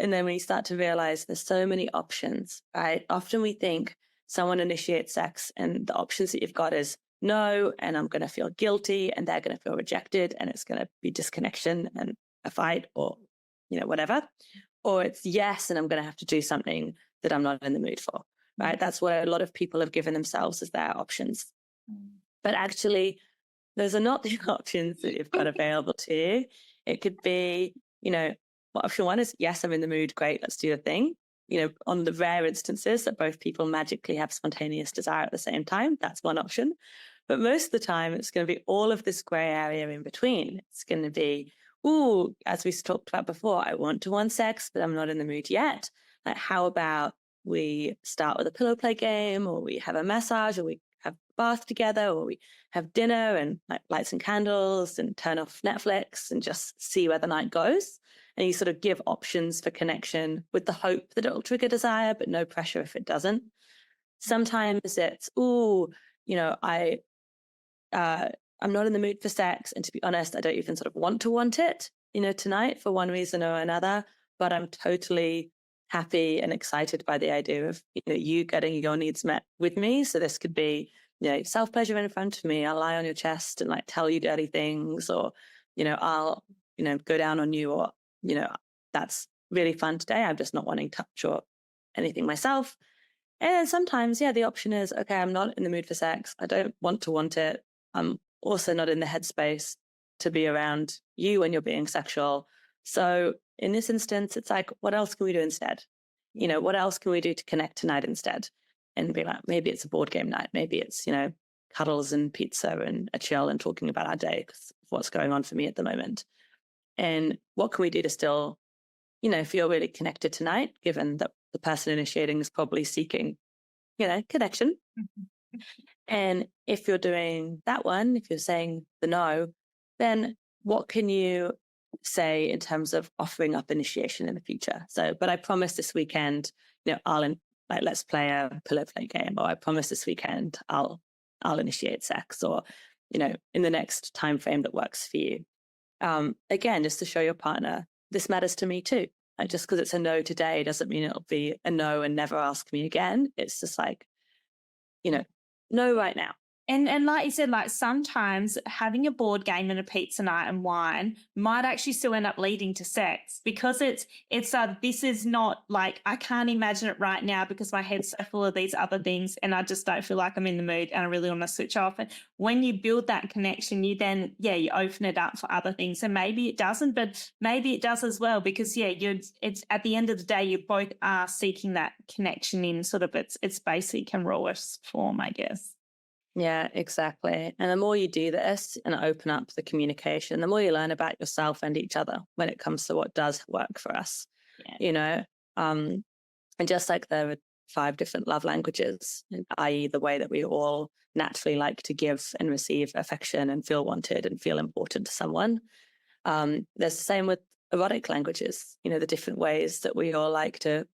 And then when you start to realize there's so many options, right? Often we think someone initiates sex and the options that you've got is no, and I'm going to feel guilty, and they're going to feel rejected, and it's going to be disconnection and a fight, or, whatever. Or it's yes, and I'm going to have to do something that I'm not in the mood for, right? That's what a lot of people have given themselves as their options. But actually, those are not the options that you've got available to you. It could be, option one is, yes, I'm in the mood. Great, let's do the thing. On the rare instances that both people magically have spontaneous desire at the same time, that's one option. But most of the time, it's going to be all of this gray area in between. It's going to be, ooh, as we talked about before, I want to want sex, but I'm not in the mood yet. Like, how about we start with a pillow play game, or we have a massage, or we have a bath together, or we have dinner and light some candles and turn off Netflix and just see where the night goes. And you sort of give options for connection with the hope that it'll trigger desire, but no pressure if it doesn't. Sometimes it's, I'm not in the mood for sex. And to be honest, I don't even sort of want it, tonight for one reason or another, but I'm totally happy and excited by the idea of, you getting your needs met with me. So this could be, self-pleasure in front of me. I'll lie on your chest and tell you dirty things, or, I'll, go down on you, or, that's really fun today. I'm just not wanting touch or anything myself. And sometimes, the option is, okay, I'm not in the mood for sex. I don't want it. I'm also not in the headspace to be around you when you're being sexual. So in this instance, it's like, what else can we do instead? What else can we do to connect tonight instead? And be like, maybe it's a board game night. Maybe it's, cuddles and pizza and a chill and talking about our day, because what's going on for me at the moment. And what can we do to still, feel really connected tonight, given that the person initiating is probably seeking, connection. And if you're doing that one, if you're saying the no, then what can you say in terms of offering up initiation in the future? So, but I promise this weekend, let's play a pillow play game, or I promise this weekend I'll initiate sex, or, in the next time frame that works for you. Again, just to show your partner, this matters to me too. Just because it's a no today doesn't mean it'll be a no and never ask me again. It's just like, no right now. And like you said, sometimes having a board game and a pizza night and wine might actually still end up leading to sex, because it's this is not I can't imagine it right now because my head's so full of these other things and I just don't feel like I'm in the mood and I really want to switch off. And when you build that connection, you then, you open it up for other things. And maybe it doesn't, but maybe it does as well, because it's at the end of the day, you both are seeking that connection in sort of its basic and rawest form, I guess. Yeah, exactly. And the more you do this and open up the communication, the more you learn about yourself and each other when it comes to what does work for us. And just like there are 5 different love languages, i.e. the way that we all naturally like to give and receive affection and feel wanted and feel important to someone. There's the same with erotic languages, the different ways that we all like to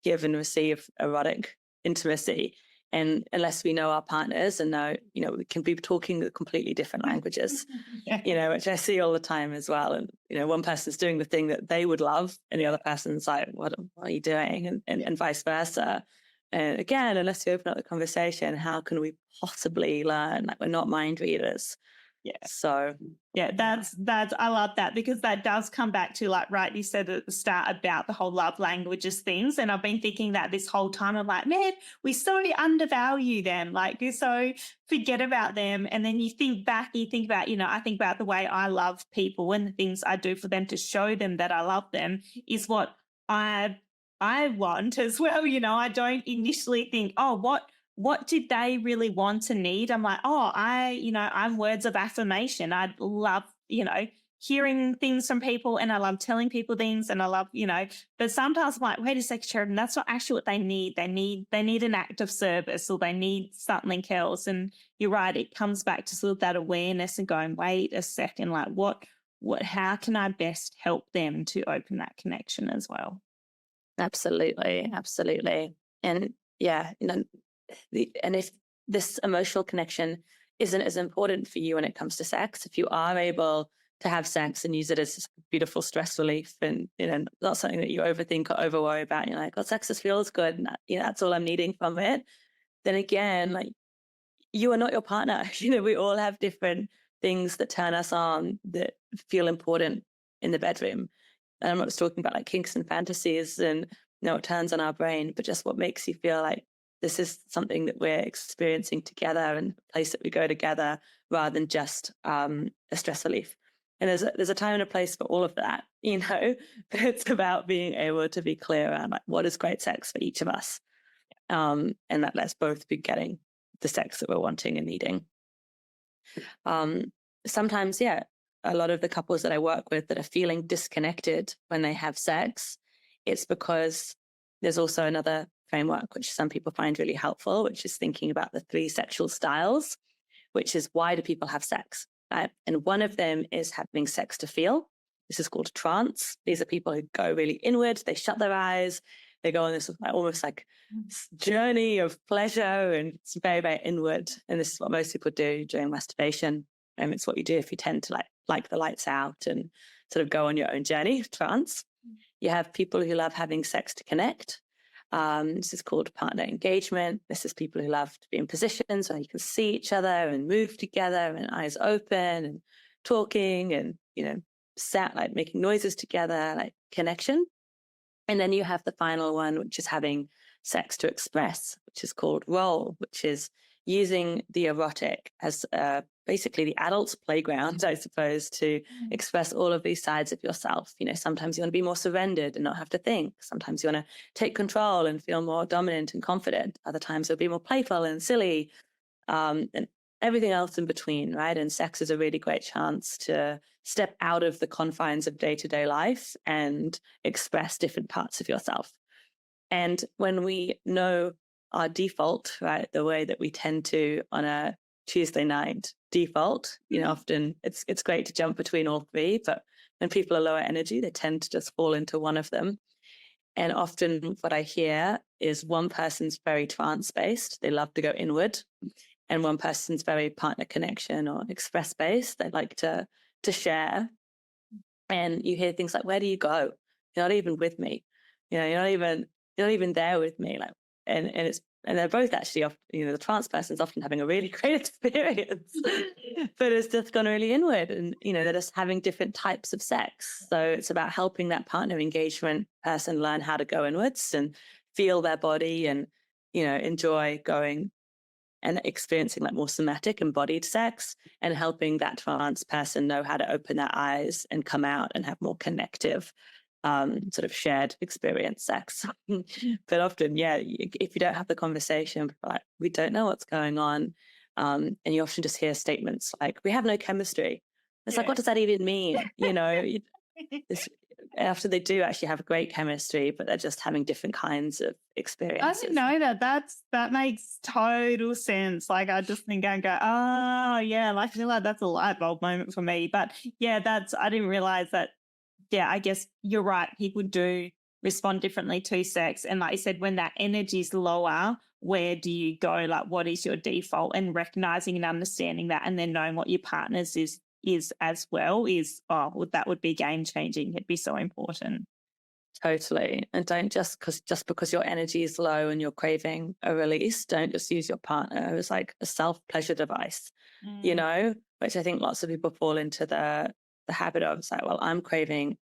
give and receive erotic intimacy. And unless we know our partners and know, we can be talking completely different languages, which I see all the time as well. And, one person's doing the thing that they would love and the other person's like, what are you doing? And vice versa. And again, unless you open up the conversation, how can we possibly learn? We're not mind readers. Yeah. So that's I love that, because that does come back to, right, you said at the start about the whole love languages things. And I've been thinking that this whole time. I'm like, man, we so undervalue them. We so forget about them. And then you think about, I think about the way I love people and the things I do for them to show them that I love them is what I want as well. I don't initially think, oh, what did they really want and need? I'm like, I'm words of affirmation. I love, hearing things from people, and I love telling people things, and I love, but sometimes I'm like, wait a second, Sheridan, that's not actually what they need. They need an act of service, or they need something else. And you're right. It comes back to sort of that awareness and going, wait a second, how can I best help them to open that connection as well? Absolutely. Absolutely. And yeah, and if this emotional connection isn't as important for you when it comes to sex, if you are able to have sex and use it as beautiful stress relief, and not something that you overthink or over worry about, you're like, oh, sex just feels good, and that's all I'm needing from it, then again, you are not your partner. We all have different things that turn us on, that feel important in the bedroom. And I'm not just talking about like kinks and fantasies and what turns on our brain, but just what makes you feel like this is something that we're experiencing together and a place that we go together, rather than just a stress relief. And there's a time and a place for all of that, but it's about being able to be clear around like what is great sex for each of us. And that let's both be getting the sex that we're wanting and needing. Sometimes, yeah, a lot of the couples that I work with that are feeling disconnected when they have sex, it's because there's also another framework which some people find really helpful, which is thinking about the 3 sexual styles, which is why do people have sex, right? And one of them is having sex to feel. This is called trance. These are people who go really inward. They shut their eyes. They go on this almost like journey of pleasure, and it's very, very inward. And this is what most people do during masturbation. And it's what you do if you tend to like the lights out and sort of go on your own journey of trance. You have people who love having sex to connect. This is called partner engagement. This is people who love to be in positions where you can see each other and move together and eyes open and talking and, like making noises together, like connection. And then you have the final one, which is having sex to express, which is called role, which is using the erotic as basically the adult's playground, I suppose, to express all of these sides of yourself. Sometimes you want to be more surrendered and not have to think. Sometimes you want to take control and feel more dominant and confident. Other times it'll be more playful and silly, and everything else in between, right? And sex is a really great chance to step out of the confines of day-to-day life and express different parts of yourself. And when we know our default, right, the way that we tend to on a Tuesday night default, often it's great to jump between all 3, but when people are lower energy, they tend to just fall into one of them. And often what I hear is one person's very trance-based. They love to go inward. And one person's very partner connection or express-based. They like to share. And you hear things like, where do you go? You're not even with me. You're not even there with me. Like, and they're both actually often, the trans person's often having a really great experience, but it's just gone really inward, and they're just having different types of sex. So it's about helping that partner engagement person learn how to go inwards and feel their body and enjoy going and experiencing like more somatic embodied sex, and helping that trans person know how to open their eyes and come out and have more connective sort of shared experience sex. But often, yeah, if you don't have the conversation, like, we don't know what's going on. And you often just hear statements like, we have no chemistry. It's like, what does that even mean? After they do actually have great chemistry, but they're just having different kinds of experiences. I didn't know that. That makes total sense. Like, I just think I go, oh, yeah, like, I feel like that's a light bulb moment for me. But yeah, I didn't realize that. Yeah, I guess you're right. People do respond differently to sex. And like you said, when that energy is lower, where do you go? Like, what is your default? And recognizing and understanding that, and then knowing what your partner's is as well that would be game changing. It'd be so important. Totally. And don't just because your energy is low and you're craving a release, don't just use your partner as like a self-pleasure device, which I think lots of people fall into the habit of. It's like, well, I'm craving,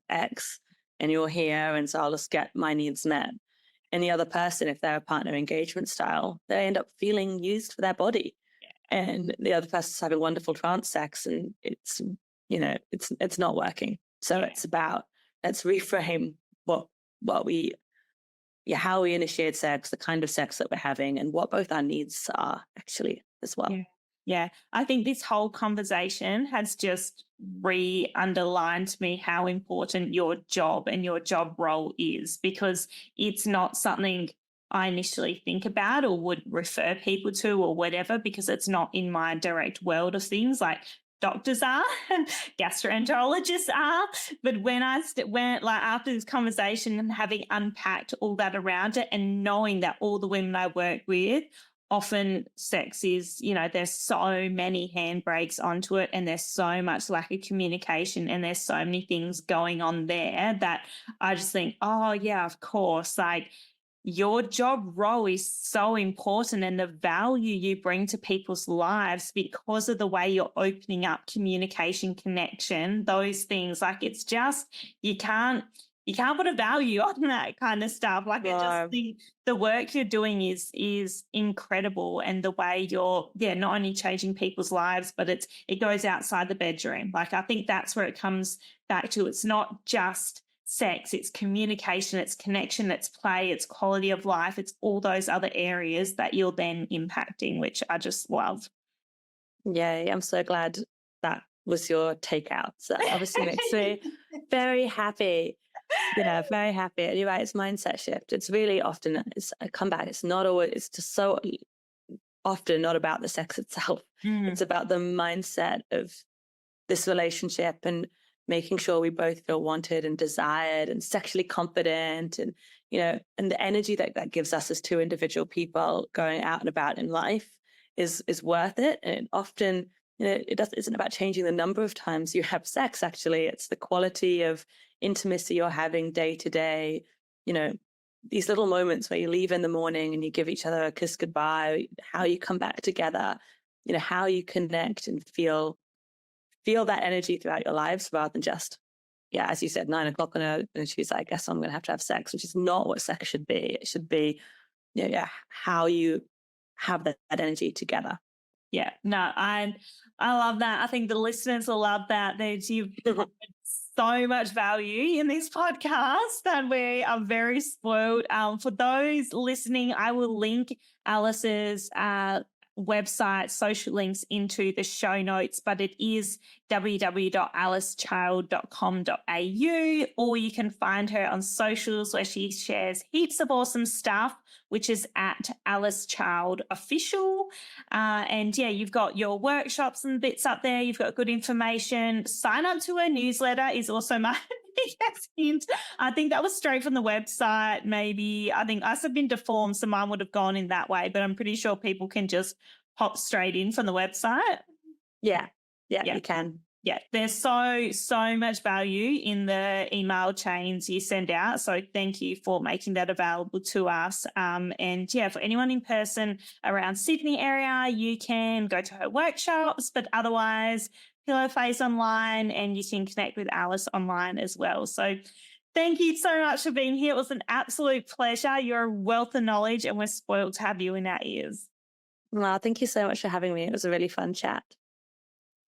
X, and you're here, and so I'll just get my needs met. And the other person, if they're a partner engagement style, they end up feeling used for their body. And the other person's having wonderful trance sex, and it's not working. So it's about, let's reframe how we initiate sex, the kind of sex that we're having, and what both our needs are actually as well. Yeah. I think this whole conversation has just underlined to me how important your job and your job role is, because it's not something I initially think about or would refer people to or whatever, because it's not in my direct world of things. Like, doctors are, gastroenterologists are. But when I went like after this conversation and having unpacked all that around it, and knowing that all the women I work with, often sex is, there's so many handbrakes onto it, and there's so much lack of communication, and there's so many things going on there that I just think, oh yeah, of course, like, your job role is so important and the value you bring to people's lives because of the way you're opening up communication, connection, those things. Like it's just you can't put a value on that kind of stuff. Like I just Wow. think the work you're doing is incredible, and the way you're not only changing people's lives, but it goes outside the bedroom. Like I think that's where it comes back to. It's not just sex, it's communication, it's connection, it's play, it's quality of life, it's all those other areas that you're then impacting, which I just love. Yay, I'm so glad that was your takeout. So that obviously makes me very happy. Very happy. And you're right, it's mindset shift. It's really often it's a comeback. It's not always, it's just so often not about the sex itself. Mm. It's about the mindset of this relationship and making sure we both feel wanted and desired and sexually confident, and and the energy that gives us as two individual people going out and about in life is worth it. And often isn't about changing the number of times you have sex. Actually, it's the quality of intimacy you're having day to day. These little moments where you leave in the morning and you give each other a kiss goodbye, how you come back together, how you connect and feel that energy throughout your lives, rather than just, as you said, 9 o'clock on a Tuesday, I guess I'm going to have sex, which is not what sex should be. It should be, how you have that energy together. Yeah, no, I love that. I think the listeners will love that. You've offered so much value in this podcast, and we are very spoiled. For those listening, I will link Alice's website, social links into the show notes, but it is www.alicechild.com.au, or you can find her on socials where she shares heaps of awesome stuff, which is at Alice Child Official. And you've got your workshops and bits up there. You've got good information. Sign up to her newsletter is also my biggest hint. I think that was straight from the website. Maybe I think us have been deformed, so mine would have gone in that way, but I'm pretty sure people can just hop straight in from the website. Yeah, you can. Yeah, there's so much value in the email chains you send out. So thank you for making that available to us. And for anyone in person around Sydney area, you can go to her workshops, but otherwise Pillowface online, and you can connect with Alice online as well. So thank you so much for being here. It was an absolute pleasure. You're a wealth of knowledge, and we're spoiled to have you in our ears. Well, thank you so much for having me. It was a really fun chat.